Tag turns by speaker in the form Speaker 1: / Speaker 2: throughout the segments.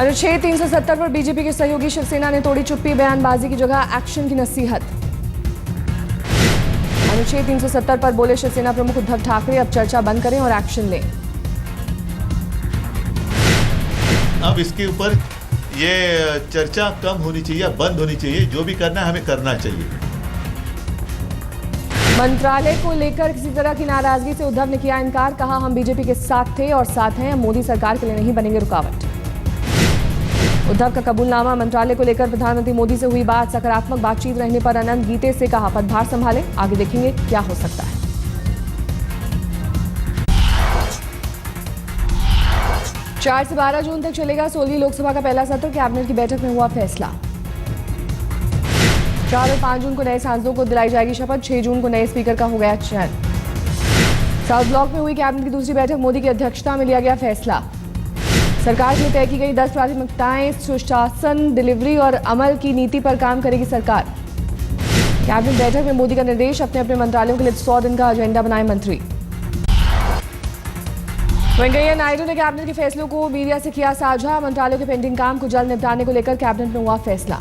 Speaker 1: अनुच्छेद 370 पर बीजेपी के सहयोगी शिवसेना ने तोड़ी चुप्पी, बयानबाजी की जगह एक्शन की नसीहत। अनुच्छेद 370 पर बोले शिवसेना प्रमुख उद्धव ठाकरे, अब चर्चा बंद करें और एक्शन लें।
Speaker 2: अब इसके ऊपर ये चर्चा कम होनी चाहिए, बंद होनी चाहिए। जो भी करना है हमें करना चाहिए।
Speaker 1: मंत्रालय को लेकर किसी तरह की नाराजगी से उद्धव ने किया इनकार, कहा हम बीजेपी के साथ थे और साथ हैं, मोदी सरकार के लिए नहीं बनेंगे रुकावट। उद्धव का कबूलनामा, मंत्रालय को लेकर प्रधानमंत्री मोदी से हुई बात, सकारात्मक बातचीत रहने पर अनंत गीते से कहा पदभार संभाले, आगे देखेंगे क्या हो सकता है। चार से 12 जून तक चलेगा 16वीं लोकसभा का पहला सत्र, कैबिनेट की बैठक में हुआ फैसला। 4 और 5 जून को नए सांसदों को दिलाई जाएगी शपथ, 6 जून को नए स्पीकर का हो गया चयन। साउथ ब्लॉक में हुई कैबिनेट की दूसरी बैठक, मोदी की अध्यक्षता में लिया गया फैसला। सरकार की तय की गई 10 प्राथमिकताएं, सुशासन, डिलीवरी और अमल की नीति पर काम करेगी सरकार। कैबिनेट बैठक में मोदी का निर्देश, अपने अपने मंत्रालयों के लिए 100 दिन का एजेंडा बनाए मंत्री। वेंकैया नायडू ने कैबिनेट के फैसलों को मीडिया से किया साझा, मंत्रालयों के पेंडिंग काम को जल्द निपटाने को लेकर कैबिनेट में हुआ फैसला।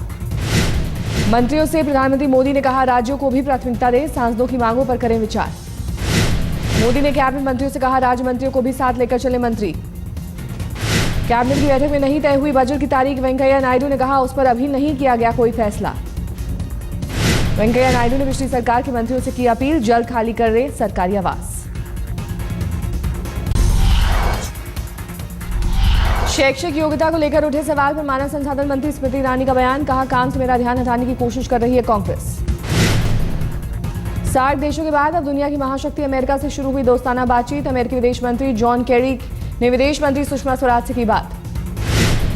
Speaker 1: मंत्रियों से प्रधानमंत्री मोदी ने कहा राज्यों को भी प्राथमिकता दें, सांसदों की मांगों पर करें विचार। मोदी ने कैबिनेट मंत्रियों से कहा राज्य मंत्रियों को भी साथ लेकर चले मंत्री। कैबिनेट की बैठक में नहीं तय हुई बजट की तारीख, वेंकैया नायडू ने कहा उस पर अभी नहीं किया गया कोई फैसला। वेंकैया नायडू ने पिछली सरकार के मंत्रियों से की अपील, जल्द खाली कर रहे सरकारी आवास। शैक्षिक योग्यता को लेकर उठे सवाल पर मानव संसाधन मंत्री स्मृति ईरानी का बयान, कहा काम से मेरा ध्यान हटाने की कोशिश कर रही है कांग्रेस। 60 देशों के बाद अब दुनिया की महाशक्ति अमेरिका से शुरू हुई दोस्ताना बातचीत, अमेरिकी विदेश मंत्री जॉन केरी ने विदेश मंत्री सुषमा स्वराज से की बात।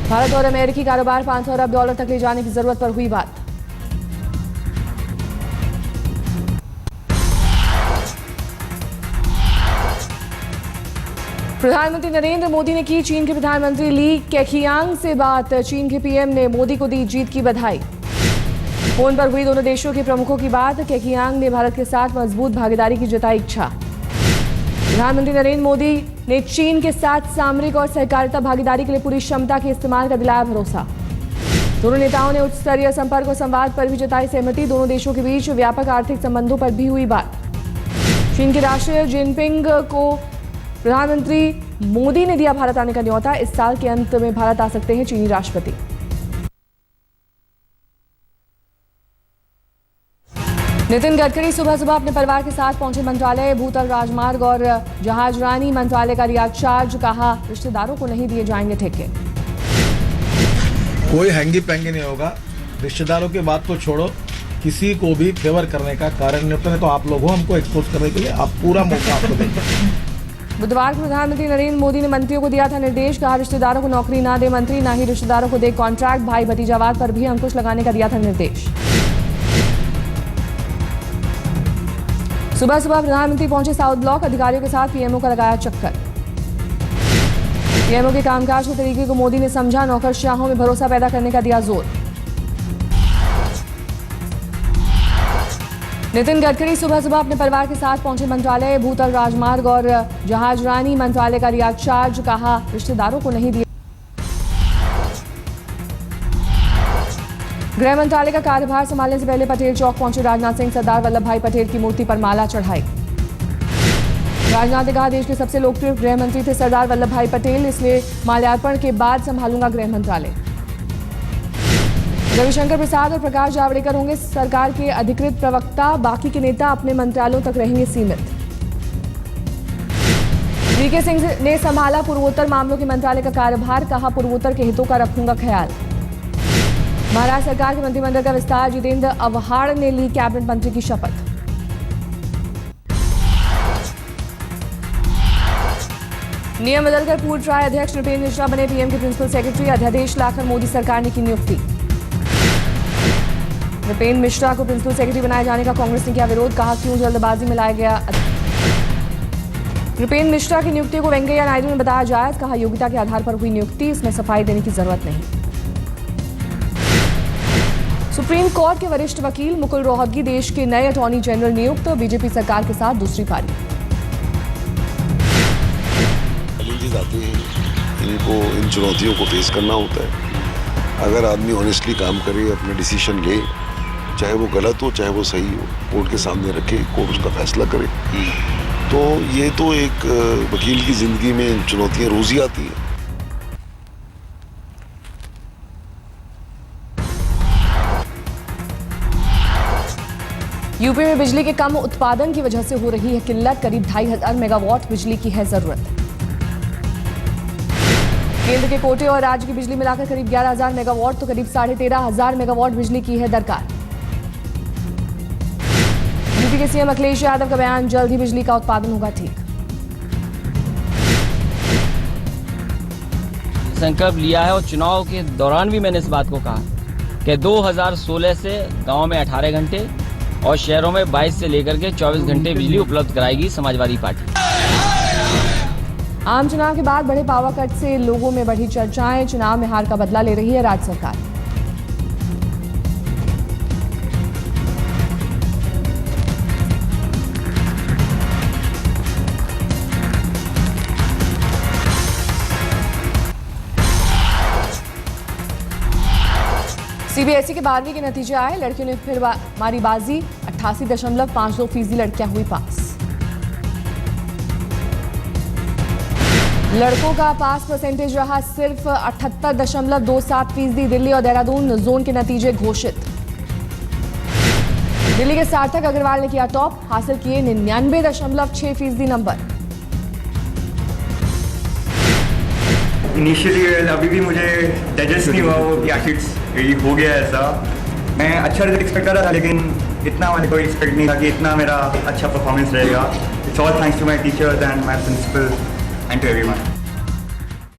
Speaker 1: भारत और अमेरिकी कारोबार 500 अरब डॉलर तक ले जाने की जरूरत पर हुई बात। प्रधानमंत्री नरेंद्र मोदी ने की चीन के प्रधानमंत्री ली केखियांग से बात, चीन के पीएम ने मोदी को दी जीत की बधाई। फोन पर हुई दोनों देशों के प्रमुखों की बात, केखियांग ने भारत के साथ मजबूत भागीदारी की जताई इच्छा। प्रधानमंत्री नरेंद्र मोदी ने चीन के साथ सामरिक और सहकारिता भागीदारी के लिए पूरी क्षमता के इस्तेमाल का दिलाया भरोसा। दोनों नेताओं ने उच्च स्तरीय संपर्क और संवाद पर भी जताई सहमति, दोनों देशों के बीच व्यापक आर्थिक संबंधों पर भी हुई बात। चीन के राष्ट्रपति जिनपिंग को प्रधानमंत्री मोदी ने दिया भारत आने का न्योता, इस साल के अंत में भारत आ सकते हैं चीनी राष्ट्रपति। नितिन गडकरी सुबह सुबह अपने परिवार के साथ पहुंचे मंत्रालय, भूतल राजमार्ग और जहाजरानी मंत्रालय का रियाद चार्ज, कहा रिश्तेदारों को नहीं दिए जाएंगे ठेके।
Speaker 3: कोई हैंगी पैंगी नहीं होगा, रिश्तेदारों की बात तो छोड़ो, किसी को भी फेवर करने का कारण नहीं होता, तो आप लोग हो हमको एक्सपोज करने के लिए, आप पूरा मौका आपको देंगे।
Speaker 1: बुधवार को प्रधानमंत्री नरेंद्र मोदी ने मंत्रियों को दिया था निर्देश, कहा रिश्तेदारों को नौकरी ना दे मंत्री, ना ही रिश्तेदारों को दे कॉन्ट्रैक्ट, भाई भतीजावाद पर भी अंकुश लगाने का दिया था निर्देश। सुबह सुबह प्रधानमंत्री पहुंचे साउथ ब्लॉक, अधिकारियों के साथ पीएमओ का लगाया चक्कर। पीएमओ के कामकाज के तरीके को मोदी ने समझा, नौकरशाहों में भरोसा पैदा करने का दिया जोर। नितिन गडकरी सुबह सुबह अपने परिवार के साथ पहुंचे मंत्रालय, भूतल राजमार्ग और जहाजरानी मंत्रालय का रियाद चार्ज, कहा रिश्तेदारों को नहीं दिया। गृह मंत्रालय का कार्यभार संभालने से पहले पटेल चौक पहुंचे राजनाथ सिंह, सरदार वल्लभ भाई पटेल की मूर्ति पर माला चढ़ाई। राजनाथ ने कहा देश के सबसे लोकप्रिय गृह मंत्री थे सरदार वल्लभ भाई पटेल, इसलिए माल्यार्पण के बाद संभालूंगा गृह मंत्रालय। रविशंकर प्रसाद और प्रकाश जावड़ेकर होंगे सरकार के अधिकृत प्रवक्ता, बाकी के नेता अपने मंत्रालयों तक रहेंगे सीमित। वीके सिंह ने संभाला पूर्वोत्तर मामलों के मंत्रालय का कार्यभार, कहा पूर्वोत्तर के हितों का रखूंगा ख्याल। महाराष्ट्र सरकार के मंत्रिमंडल का विस्तार, जितेंद्र आव्हाड ने ली कैबिनेट मंत्री की शपथ। नियम बदलकर पूर्व ट्राई अध्यक्ष नृपेंद्र मिश्रा बने पीएम के प्रिंसिपल सेक्रेटरी, अध्यादेश लाकर मोदी सरकार ने की नियुक्ति। नृपेंद्र मिश्रा को प्रिंसिपल सेक्रेटरी बनाए जाने का कांग्रेस ने किया विरोध, कहा क्यों जल्दबाजी में लाया गया। नृपेंद्र मिश्रा की नियुक्ति को वेंकैया नायडू ने बताया जायज, कहा योग्यता के आधार पर हुई नियुक्ति, इसमें सफाई देने की जरूरत नहीं। सुप्रीम कोर्ट के वरिष्ठ वकील मुकुल रोहतगी देश के नए अटॉर्नी जनरल नियुक्त, बीजेपी सरकार के साथ दूसरी पारी।
Speaker 4: इनको इन चुनौतियों को फेस करना होता है। अगर आदमी ऑनेस्टली काम करे, अपने डिसीजन ले, चाहे वो गलत हो चाहे वो सही हो, कोर्ट के सामने रखे, कोर्ट उसका फैसला करे। तो ये तो एक वकील की ज़िंदगी में चुनौतियाँ रोज़ ही आती हैं।
Speaker 1: यूपी में बिजली के कम उत्पादन की वजह से हो रही है किल्लत। करीब 2500 मेगावाट बिजली की है जरूरत। केंद्र के कोटे और राज्य की बिजली मिलाकर करीब 11000 मेगावाट तो करीब 13500 मेगावाट बिजली की है दरकार। यूपी के सीएम अखिलेश यादव का बयान, जल्द ही बिजली का उत्पादन होगा ठीक।
Speaker 5: संकल्प लिया है और चुनाव के दौरान भी मैंने इस बात को कहा कि 2016 से गांव में 18 घंटे और शहरों में 22 से लेकर के 24 घंटे बिजली उपलब्ध कराएगी समाजवादी पार्टी।
Speaker 1: आम चुनाव के बाद बड़े पावर कट से लोगों में बढ़ी चर्चाएं। चुनाव में हार का बदला ले रही है राज्य सरकार। सीबीएसई के 12वीं के नतीजे आए। लड़कियों ने फिर मारी बाजी। 88.52% लड़कियां हुई पास। लड़कों का पास परसेंटेज रहा सिर्फ 78.27%। दिल्ली और देहरादून जोन के नतीजे घोषित। दिल्ली के सार्थक अग्रवाल ने किया टॉप, हासिल किए 99.6% नंबर।
Speaker 6: इनिशियली अभी भी मुझे डाइजेस्ट नहीं हुआ वो कि आखिर ये हो गया ऐसा। मैं अच्छा रिजल्ट एक्सपेक्ट कर रहा था, लेकिन इतना मैंने कोई एक्सपेक्ट नहीं था कि इतना मेरा अच्छा परफॉर्मेंस रहेगा। It's all thanks to my teachers and my principal and to everyone.